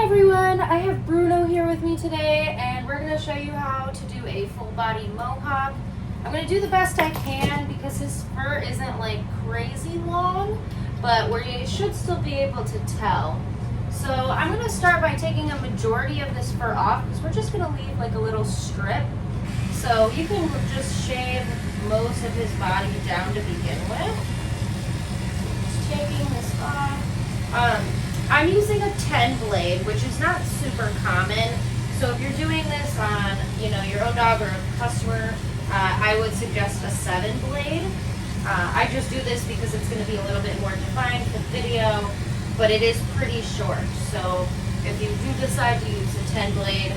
everyone, I have Bruno here with me today and we're going to show you how to do a full body mohawk. I'm going to do the best I can because his fur isn't like crazy long, but you should still be able to tell. So I'm going to start by taking a majority of this fur off because we're just going to leave like a little strip. So you can just shave most of his body down to begin with. Just taking this off. I'm using a 10 blade, which is not super common. So if you're doing this on, your own dog or a customer, I would suggest a 7 blade. I just do this because it's going to be a little bit more defined for the video, but it is pretty short. So if you do decide to use a 10 blade,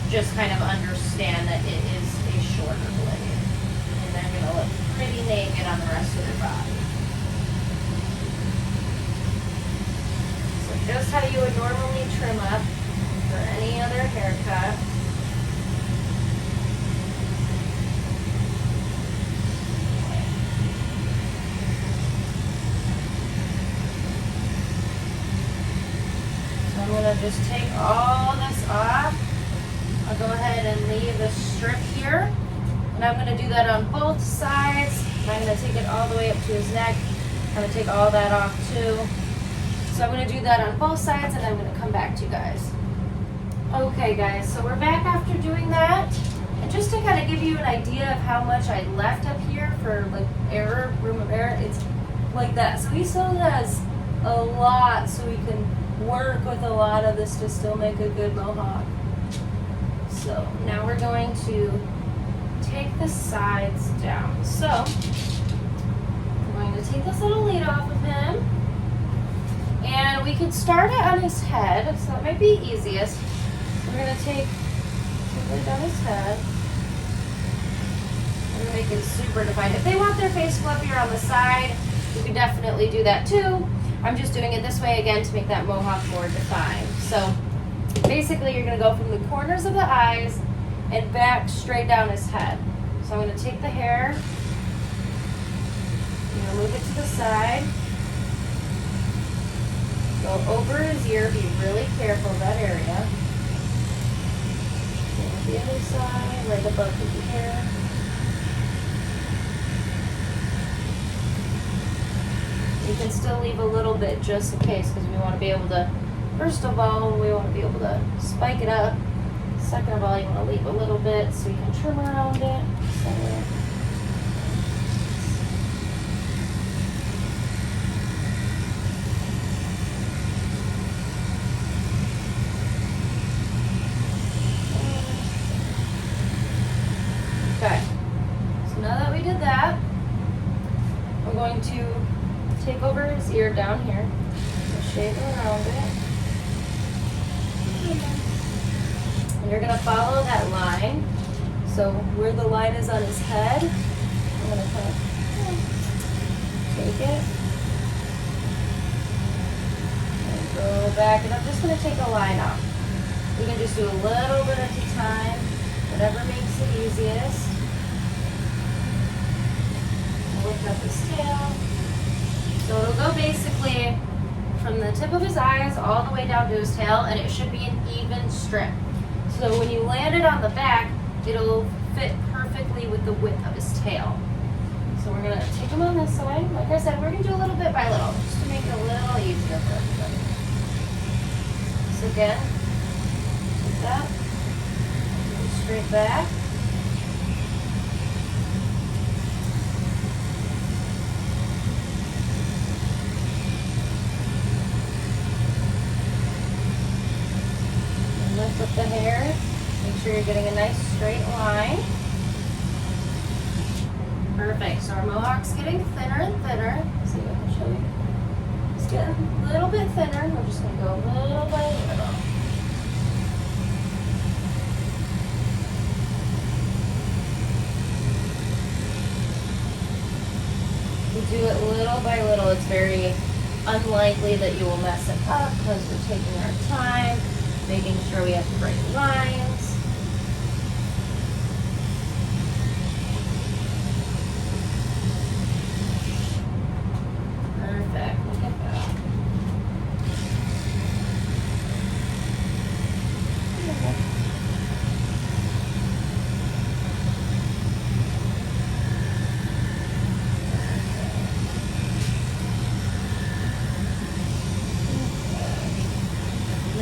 just kind of understand that it is a shorter blade. And they're going to look pretty naked on the rest of their body. Just how you would normally trim up for any other haircut. So I'm going to just take all this off. I'll go ahead and leave the strip here. And I'm going to do that on both sides. I'm going to take it all the way up to his neck. I'm going to take all that off too. So I'm going to do that on both sides and then I'm going to come back to you guys. Okay guys, so we're back after doing that. And just to kind of give you an idea of how much I left up here for like room of error, it's like that. So he still has a lot, so we can work with a lot of this to still make a good mohawk. So now we're going to take the sides down. So I'm going to take this little lead off of him. And we could start it on his head, so that might be easiest. We're going to take it down his head. And make it super defined. If they want their face fluffier on the side, you can definitely do that too. I'm just doing it this way again to make that mohawk more defined. So basically you're going to go from the corners of the eyes and back straight down his head. So I'm going to take the hair, move it to the side. Go over his ear, be really careful of that area. And the other side, right above the ear. You can still leave a little bit just in case because we want to be able to, first of all, we want to be able to spike it up. Second of all, you want to leave a little bit so you can trim around it. So, okay, so now that we did that, I'm going to take over his ear down here, shave around it, and you're going to follow that line. So where the line is on his head, I'm going to kind of take it and go back, and I'm just going to take a line out. We can just do a little bit at a time, whatever makes it easiest. Lift up his tail. So it'll go basically from the tip of his eyes all the way down to his tail, and it should be an even strip. So when you land it on the back, it'll fit perfectly with the width of his tail. So we're going to take him on this side. Like I said, we're going to do a little bit by little, just to make it a little easier for everybody. So again, take that, go straight back. Lift up the hair, make sure you're getting a nice straight line. Perfect, so our mohawk's getting thinner and thinner. Let's see if I can show you. It's getting a little bit thinner. We're just going to go little by little. We do it little by little. It's very unlikely that you will mess it up because we're taking our time, making sure we have the right lines. Perfect. Look at that.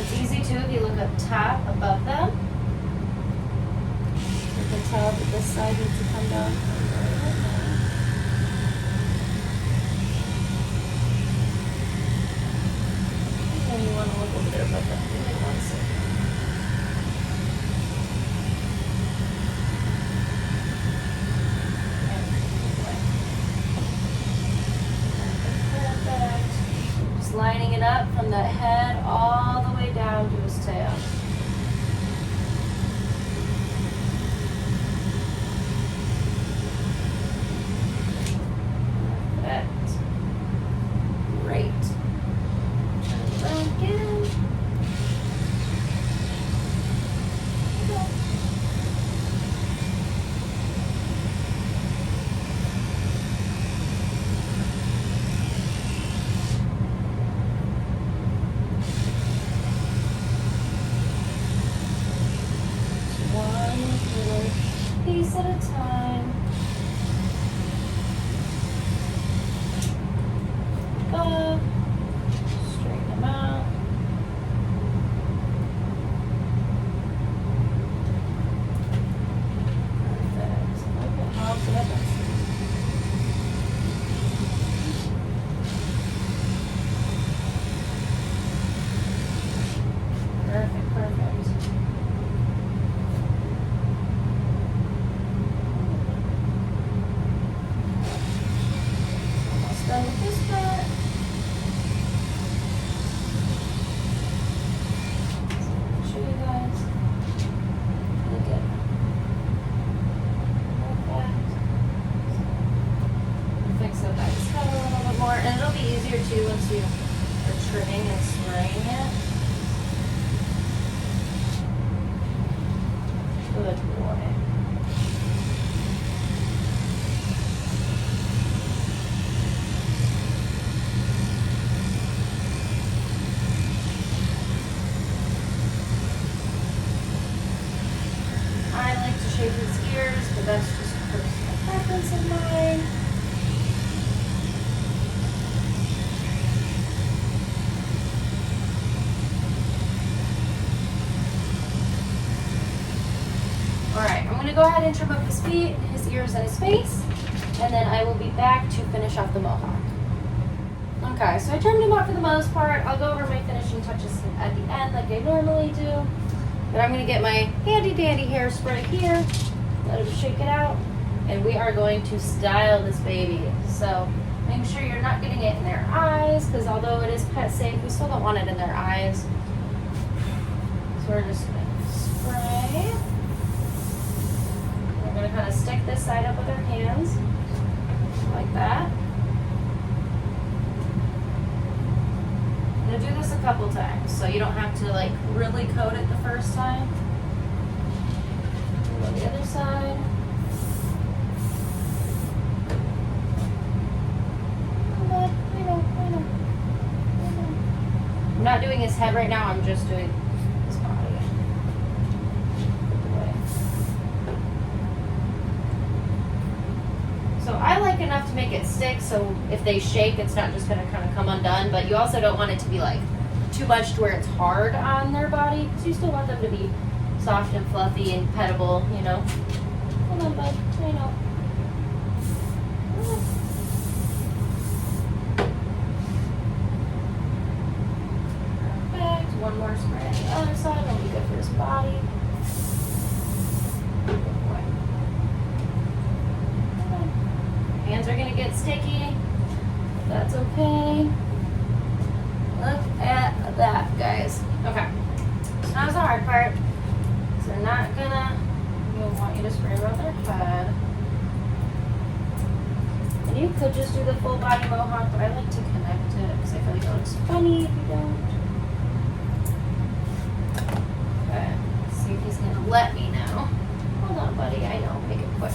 It's easy too if you look up top above them. You can tell that this side needs to come down. And you want to look over there above that. Give me 1 second. Lining it up from that head all the way down to his tail. Perfect. Great. Turn it around again. Piece at a time. Up. Straighten them out. Perfect. Okay, all together. Perfect, perfect. Done with this part. So I'm going to show you guys. Look at that. Fix up that head a little bit more. And it'll be easier too once you are trimming and spraying it. Good boy. I like to shape his ears, but that's just a personal preference of mine. Alright, I'm going to go ahead and trim up his feet, his ears, and his face, and then I will be back to finish off the mohawk. Okay, so I trimmed him up for the most part. I'll go over my finishing touches at the end like I normally do. But I'm going to get my handy dandy hairspray here, let him shake it out, and we are going to style this baby. So make sure you're not getting it in their eyes, because although it is pet safe, we still don't want it in their eyes. So we're just going to spray. We're going to kind of stick this side up with our hands, like that. I'm going to do this a couple times, so you don't have to like really coat it the first time. Go the other side. I know. I'm not doing his head right now, I'm just doing his body. So I like enough to make it stick, so if they shake, it's not just going to kind of come undone, but you also don't want it to be like too much to where it's hard on their body, because you still want them to be soft and fluffy and pettable, you know. Hold on, bud. I know. Perfect. One more spray on the other side. That'll be good for his body. Hands are going to get sticky. That's okay. Look at that, guys. Okay. So now's the hard part. So they're not gonna, you'll want you to spray around their head. And you could just do the full body mohawk, but I like to connect it because I feel like it looks funny if you don't. Okay. Let's see if he's gonna let me now. Hold on, buddy. I know. Make it quick.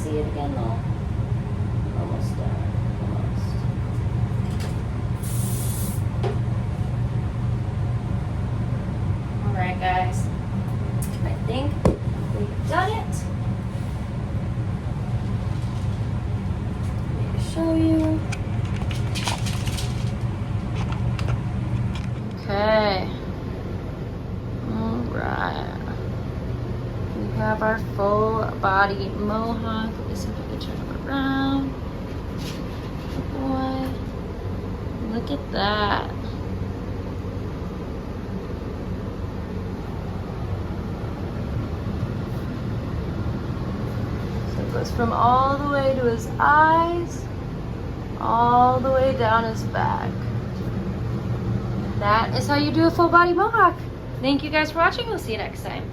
It again though. almost done. Almost. Alright guys, I think we've done it. Let me show you. Okay. Alright. We have our full body mohawk. Let me see if I can turn it around. Boy, look at that. So it goes from all the way to his eyes, all the way down his back. That is how you do a full body mohawk. Thank you guys for watching. We'll see you next time.